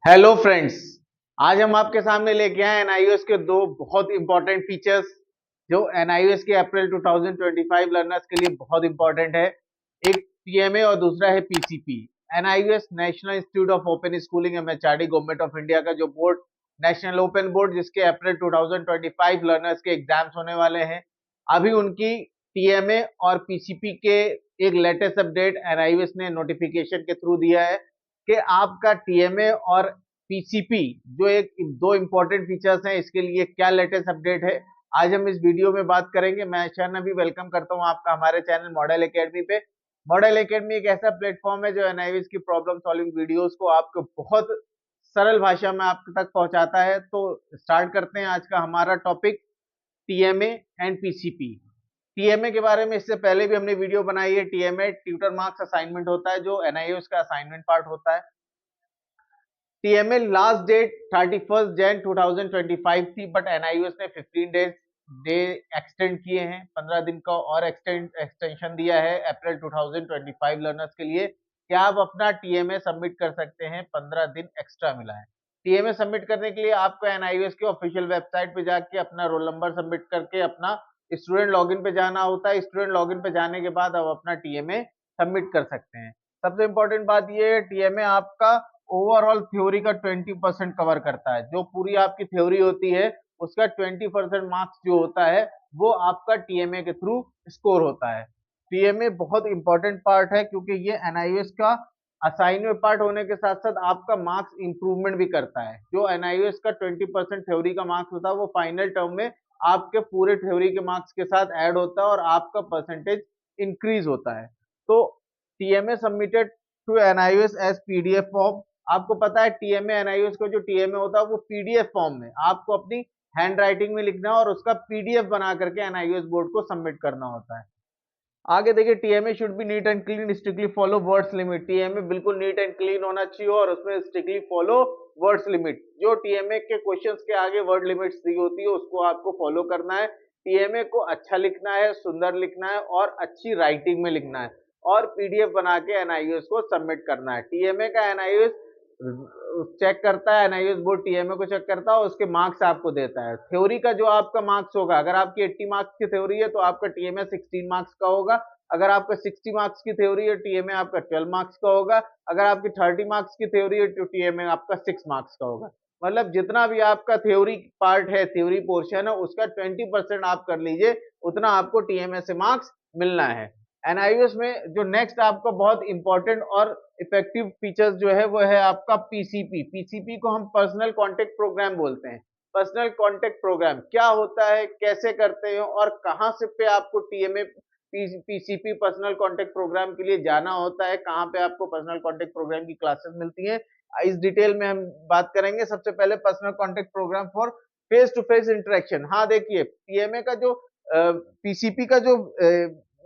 Hello friends. आज हम आपके सामने लेके आए एनआईओएस के दो बहुत इंपॉर्टेंट फीचर्स जो एनआईओएस के अप्रैल 2025 लर्नर्स के लिए बहुत इंपॉर्टेंट है। एक टीएमए और दूसरा है PCP. NIOS national institute of open schooling MHRD government of India का जो बोर्ड नेशनल ओपन बोर्ड जिसके अप्रैल 2025 लर्नर्स के एग्जाम्स होने वाले हैं, अभी उनकी टीएमए और पीसीपी के एक लेटेस्ट अपडेट एनआईओएस ने नोटिफिकेशन के थ्रू दिया है कि आपका टीएमए और पीसीपी जो एक दो इंपॉर्टेंट फीचर्स हैं, इसके लिए क्या लेटेस्ट अपडेट है आज हम इस वीडियो में बात करेंगे। मैं शरण भी वेलकम करता हूं आपका हमारे चैनल मॉडल एकेडमी पे। मॉडल एकेडमी एक ऐसा प्लेटफॉर्म है जो एनआईवीएस की प्रॉब्लम सॉल्विंग वीडियोस को आपको बहुत सरल भाषा में आप तक पहुंचाता है। तो स्टार्ट करते हैं आज का हमारा topic, TMA and PCP. TMA के बारे में इससे पहले भी हमने वीडियो बनाई है। टीएमए ट्यूटर मार्क्स असाइनमेंट होता है जो एनआईओएस का असाइनमेंट पार्ट होता है। टीएमए लास्ट डेट 31 जैन 2025 थी, बट एनआईओएस ने 15 डे एक्सटेंड किए हैं, 15 दिन का और एक्सटेंशन दिया है अप्रैल 2025 लर्नर्स के लिए कि आप अपना टीएमए सबमिट कर सकते हैं। 15 दिन एक्स्ट्रा मिला है। टीएमए सबमिट करने के लिए आपको एनआईओएस के ऑफिशियल वेबसाइट पे जाके अपना रोल नंबर सबमिट करके अपना स्टूडेंट लॉगिन पे जाना होता है। स्टूडेंट लॉगिन पे जाने के बाद आप अपना टीएमए सबमिट कर सकते हैं। सबसे इंपॉर्टेंट बात यह है, टीएमए आपका ओवरऑल थ्योरी का 20% कवर करता है। जो पूरी आपकी थ्योरी होती है उसका 20% मार्क्स जो होता है वो आपका टीएमए के थ्रू स्कोर होता है। टीएमए बहुत इंपॉर्टेंट पार्ट है क्योंकि ये एनआईओएस का असाइनमेंट पार्ट होने के साथ साथ आपका मार्क्स इंप्रूवमेंट भी करता है। जो एनआईओएस का 20% थ्योरी का मार्क्स होता है वो फाइनल टर्म में आपके पूरे थ्योरी के मार्क्स के साथ ऐड होता है और आपका परसेंटेज इंक्रीज होता है। तो TMA submitted to NIOS as PDF form. आपको पता है टीएमए एनआईओएस को जो टीएमए होता है वो पीडीएफ फॉर्म में आपको अपनी हैंड राइटिंग में लिखना है और उसका पीडीएफ बना करके एनआईओएस बोर्ड को सबमिट करना होता है। आगे देखिए, TMA should be neat and clean, strictly follow words limit. TMA बिल्कुल नीट एंड क्लीन होना चाहिए और उसमें स्ट्रिक्टली फॉलो वर्ड्स लिमिट। जो टीएमए के क्वेश्चंस के आगे वर्ड लिमिट्स दी होती है उसको आपको फॉलो करना है। टीएमए को अच्छा लिखना है, सुंदर लिखना है और अच्छी राइटिंग में लिखना है और पीडीएफ बना के एनआईओएस को सबमिट करना है। टीएमए का एनआईओएस चेक करता है, एनआईओएस बोर्ड टीएमए को चेक करता है और उसके मार्क्स आपको देता है। थ्योरी का जो आपका मार्क्स होगा, अगर आपकी 80 मार्क्स की थ्योरी है तो आपका टीएमए 16 मार्क्स का होगा। अगर आपका 60 मार्क्स की थ्योरी है टीएमए आपका 12 मार्क्स का होगा। अगर आपकी 30 मार्क्स की थ्योरी है तो टीएमए आपका 6 मार्क्स का होगा। मतलब जितना भी आपका थ्योरी पार्ट है, थ्योरी पोर्शन है, उसका 20% आप कर लीजिए, उतना आपको टीएमए से मार्क्स मिलना है। एनआईओएस में जो नेक्स्ट आपका बहुत इंपॉर्टेंट और इफेक्टिव फीचर्स जो है वो है आपका पीसीपी। पीसीपी को हम पर्सनल कांटेक्ट प्रोग्राम बोलते हैं। पर्सनल कांटेक्ट प्रोग्राम क्या होता है, कैसे करते हैं और कहां से पे आपको TMA PCP personal contact program के लिए जाना होता है, कहां पे आपको पर्सनल कांटेक्ट प्रोग्राम की क्लासेस मिलती हैं, इस डिटेल में हम बात करेंगे। सबसे पहले personal contact program for face to face interaction. हाँ देखिए, टीएमए का जो पीसीपी का जो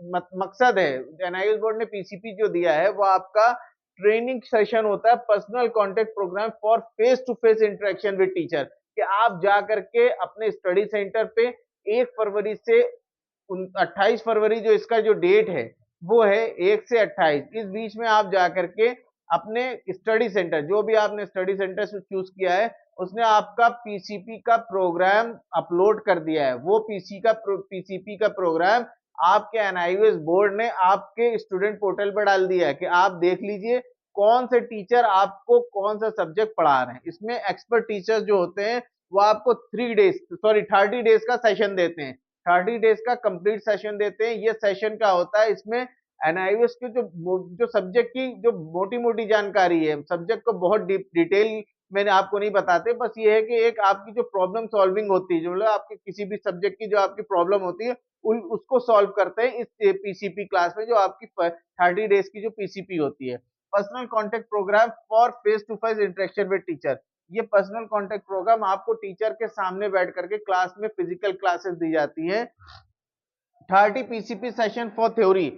मकसद है, एनआईओएस बोर्ड ने पीसीपी जो दिया है वो आपका ट्रेनिंग सेशन होता है, personal contact program for face to face interaction with teacher. कि आप जा करके अपने स्टडी सेंटर पे 1 फरवरी से 28 फरवरी जो इसका जो डेट है वो है 1 से 28, इस बीच में आप जा करके अपने स्टडी सेंटर, जो भी आपने स्टडी सेंटर से चूज किया है उसने आपका पीसीपी का प्रोग्राम अपलोड कर दिया है। वो पीसीपी का प्रोग्राम आपके एनआईओएस बोर्ड ने आपके स्टूडेंट पोर्टल पर डाल दिया है कि आप देख लीजिए कौन से टीचर आपको कौन सा सब्जेक्ट पढ़ा रहे हैं। इसमें एक्सपर्ट टीचर्स जो होते हैं वो आपको 30 डेज का सेशन देते हैं। 30 डेज का कंप्लीट सेशन देते हैं। ये सेशन क्या होता है, इसमें एनआईओएस के जो सब्जेक्ट की जो मोटी मोटी जानकारी है, सब्जेक्ट को बहुत डिटेल मैंने आपको नहीं बताते, बस ये है कि एक आपकी जो प्रॉब्लम सॉल्विंग होती है, जो मतलब आपकी किसी भी सब्जेक्ट की जो आपकी प्रॉब्लम होती है उसको सॉल्व करते हैं इस पीसीपी क्लास में, जो आपकी 30 डेज की जो पीसीपी होती है। Personal contact program for face to face interaction with teacher. ये पर्सनल कॉन्टेक्ट प्रोग्राम आपको टीचर के सामने बैठ करके क्लास में फिजिकल क्लासेस दी जाती है। 30 पीसीपी सेशन फॉर थ्योरी।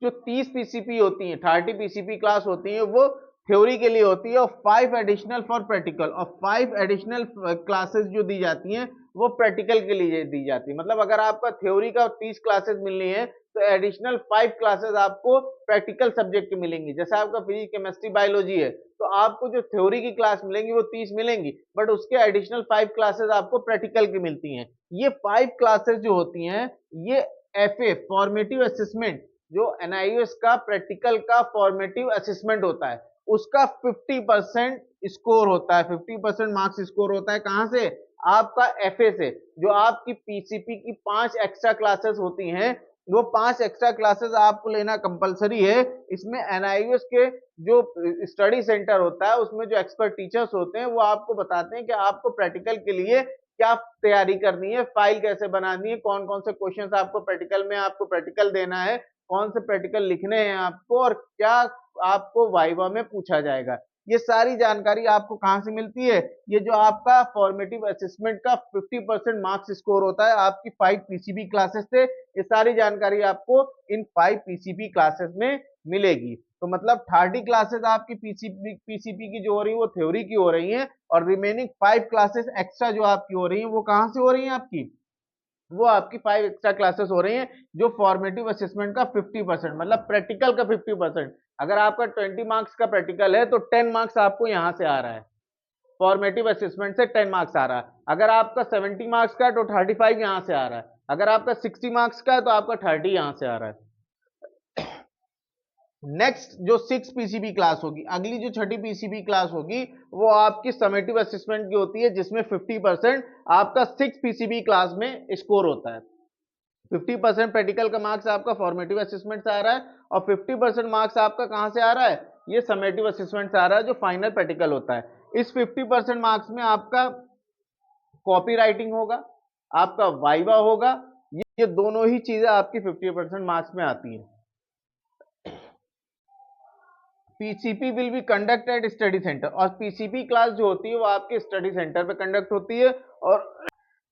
जो 30 पीसीपी होती है, 30 पीसीपी क्लास होती है वो थ्योरी के लिए होती है और 5 एडिशनल फॉर प्रैक्टिकल, और 5 एडिशनल क्लासेस जो दी जाती हैं वो प्रैक्टिकल के लिए दी जाती है। मतलब अगर आपका थ्योरी का 30 क्लासेस मिलनी है तो एडिशनल 5 क्लासेस आपको प्रैक्टिकल सब्जेक्ट की मिलेंगी। जैसे आपका फिजिक्स, केमिस्ट्री, बायोलॉजी है तो आपको जो थ्योरी की क्लास मिलेंगी वो 30 मिलेंगी, बट उसके एडिशनल 5 क्लासेस आपको प्रैक्टिकल की मिलती हैं। ये 5 क्लासेस जो होती हैं ये एफए फॉर्मेटिव असेसमेंट, जो एनआईओएस का प्रैक्टिकल का फॉर्मेटिव असेसमेंट होता है उसका 50% स्कोर होता है, 50% मार्क्स स्कोर होता है। कहां से? आपका एफए से। जो आपकी पीसीपी की 5 एक्स्ट्रा क्लासेस होती हैं वो 5 एक्स्ट्रा क्लासेस आपको लेना कंपलसरी है। इसमें एनआईओएस के जो स्टडी सेंटर होता है उसमें जो एक्सपर्ट टीचर्स होते हैं वो आपको बताते हैं कि आपको प्रैक्टिकल के लिए क्या तैयारी करनी है, फाइल कैसे बनानी है, कौन कौन से क्वेश्चंस आपको प्रैक्टिकल में आपको प्रैक्टिकल देना है, कौन से प्रैक्टिकल लिखने हैं आपको, और क्या आपको वाइवा में पूछा जाएगा। ये सारी जानकारी आपको कहां से मिलती है? ये जो आपका फॉर्मेटिव असेसमेंट का 50% मार्क्स स्कोर होता है आपकी 5 पीसीबी क्लासेस से, ये सारी जानकारी आपको इन 5 पीसीबी क्लासेस में मिलेगी। तो मतलब 30 क्लासेस आपकी पीसीपी की जो हो रही है वो थ्योरी की हो रही है, और रिमेनिंग 5 क्लासेस एक्स्ट्रा जो आपकी हो रही है वो कहां से हो रही है आपकी? वो आपकी 5 एक्स्ट्रा क्लासेस हो रही हैं जो फॉर्मेटिव असेसमेंट का 50%, मतलब प्रैक्टिकल का 50%। अगर आपका 20 मार्क्स का प्रैक्टिकल है तो 10 मार्क्स आपको यहां से आ रहा है, फॉर्मेटिव असेसमेंट से 10 मार्क्स आ रहा है। अगर आपका 70 मार्क्स का है तो 35 यहां से आ रहा है। अगर आपका 60 मार्क्स का है तो आपका 30 यहां से आ रहा है। नेक्स्ट जो 6 पीसीबी क्लास होगी, अगली जो छठी पीसीबी क्लास होगी वो आपकी समेटिव असेसमेंट की होती है, जिसमें 50% आपका 6 पीसीबी क्लास में स्कोर होता है। 50% प्रैक्टिकल का मार्क्स आपका फॉर्मेटिव असेसमेंट से आ रहा है और 50% मार्क्स आपका कहां से आ रहा है? ये समेटिव असेसमेंट से आ रहा है जो फाइनल प्रैक्टिकल होता है। इस 50% मार्क्स में आपका कॉपी राइटिंग होगा, आपका वाइवा होगा, ये दोनों ही चीजें आपकी 50% मार्क्स में आती हैं। PCP will be conduct at study center, और पीसीपी क्लास जो होती है वो आपके स्टडी सेंटर पे कंडक्ट होती है। और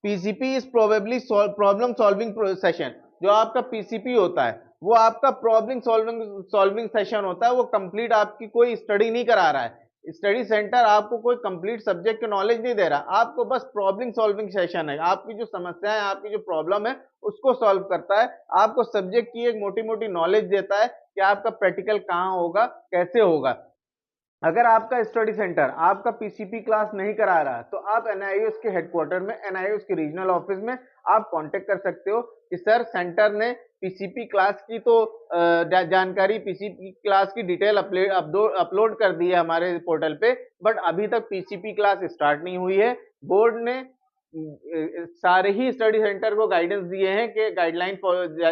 PCP is probably problem solving session, जो आपका पीसीपी होता है वो आपका प्रॉब्लम सॉल्विंग सेशन होता है। वो कंप्लीट आपकी कोई स्टडी नहीं करा रहा है, स्टडी सेंटर आपको कोई कंप्लीट सब्जेक्ट की नॉलेज नहीं दे रहा, आपको बस प्रॉब्लम सॉल्विंग सेशन है। आपकी जो समस्या है, आपकी जो प्रॉब्लम है उसको सॉल्व करता है, आपको सब्जेक्ट की एक मोटी मोटी नॉलेज देता है कि आपका प्रैक्टिकल कहाँ होगा, कैसे होगा। अगर आपका स्टडी सेंटर आपका पीसीपी क्लास नहीं करा रहा तो आप एनआईओएस के हेडक्वार्टर में, एनआईओएस के रीजनल ऑफिस में आप कांटेक्ट कर सकते हो कि सर सेंटर ने पीसीपी क्लास की तो जानकारी, पीसीपी क्लास की डिटेल अपलोड कर दी है हमारे पोर्टल पे, बट अभी तक पीसीपी क्लास स्टार्ट नहीं हुई है। बोर्ड ने सारे ही स्टडी सेंटर को गाइडेंस दिए हैं कि गाइडलाइन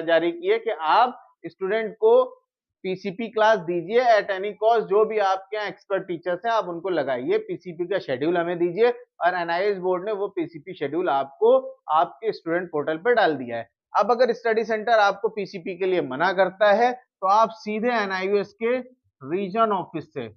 जारी की है कि आप स्टूडेंट को पीसीपी क्लास दीजिए एट एनी कॉस्ट, जो भी आपके यहाँ एक्सपर्ट टीचर्स हैं आप उनको लगाइए, पीसीपी का शेड्यूल हमें दीजिए। और एनआईएस बोर्ड ने वो पीसीपी शेड्यूल आपको आपके स्टूडेंट पोर्टल पर डाल दिया है। अब अगर स्टडी सेंटर आपको पीसीपी के लिए मना करता है तो आप सीधे एनआईएस के रीजन ऑफिस से,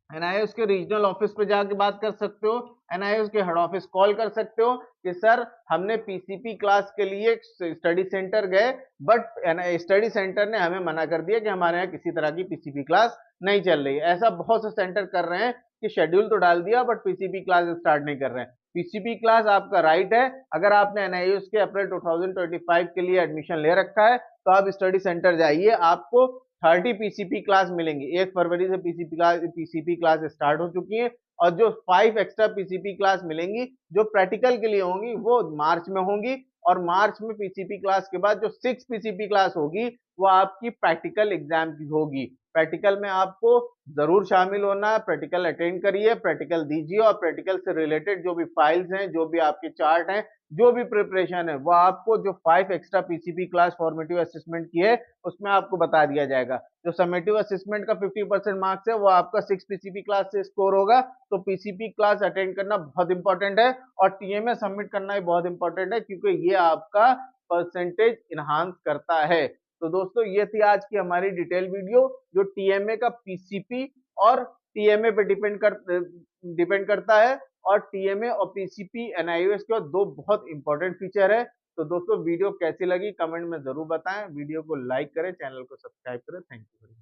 एनआईएस के रीजनल ऑफिस पे जाके बात कर सकते हो, एनआईएस के हेड ऑफिस कॉल कर सकते हो कि सर हमने पीसीपी क्लास के लिए स्टडी सेंटर गए, बट स्टडी सेंटर ने हमें मना कर दिया कि हमारे यहाँ किसी तरह की पीसीपी क्लास नहीं चल रही है। ऐसा बहुत से सेंटर कर रहे हैं कि शेड्यूल तो डाल दिया बट पीसीपी क्लास स्टार्ट नहीं कर रहे हैं। पीसीपी क्लास आपका राइट है। अगर आपने एनआईएस के अप्रैल 2025 के लिए एडमिशन ले रखा है तो आप स्टडी सेंटर जाइए, आपको 30 पीसीपी क्लास मिलेंगी। 1 फरवरी से पीसीपी क्लास स्टार्ट हो चुकी है, और जो 5 एक्स्ट्रा पीसीपी क्लास मिलेंगी जो प्रैक्टिकल के लिए होंगी वो मार्च में होंगी, और मार्च में पीसीपी क्लास के बाद जो 6 पीसीपी क्लास होगी वो आपकी प्रैक्टिकल एग्जाम की होगी। प्रैक्टिकल में आपको जरूर शामिल होना है, प्रैक्टिकल अटेंड करिए, प्रैक्टिकल दीजिए, और प्रैक्टिकल से रिलेटेड जो भी फाइल्स हैं, जो भी आपके चार्ट हैं, जो भी प्रिपरेशन है वो आपको जो 5 extra PCP class formative assessment की है उसमें आपको बता दिया जाएगा। जो समेटिव असेसमेंट का 50% मार्क्स है वो आपका 6 पीसीपी क्लास से स्कोर होगा। तो पीसीपी क्लास अटेंड करना बहुत इंपॉर्टेंट है, और टीएमए सबमिट करना भी बहुत इंपॉर्टेंट है, क्योंकि ये आपका परसेंटेज इनहांस करता है। तो दोस्तों ये थी आज की हमारी डिटेल वीडियो जो टीएमए का पीसीपी और टीएमए पे डिपेंड करता है, और टीएमए और पीसीपी एनआईओएस के दो बहुत इंपॉर्टेंट फीचर है। तो दोस्तों वीडियो कैसी लगी कमेंट में जरूर बताएं, वीडियो को लाइक करें, चैनल को सब्सक्राइब करें। Thank you.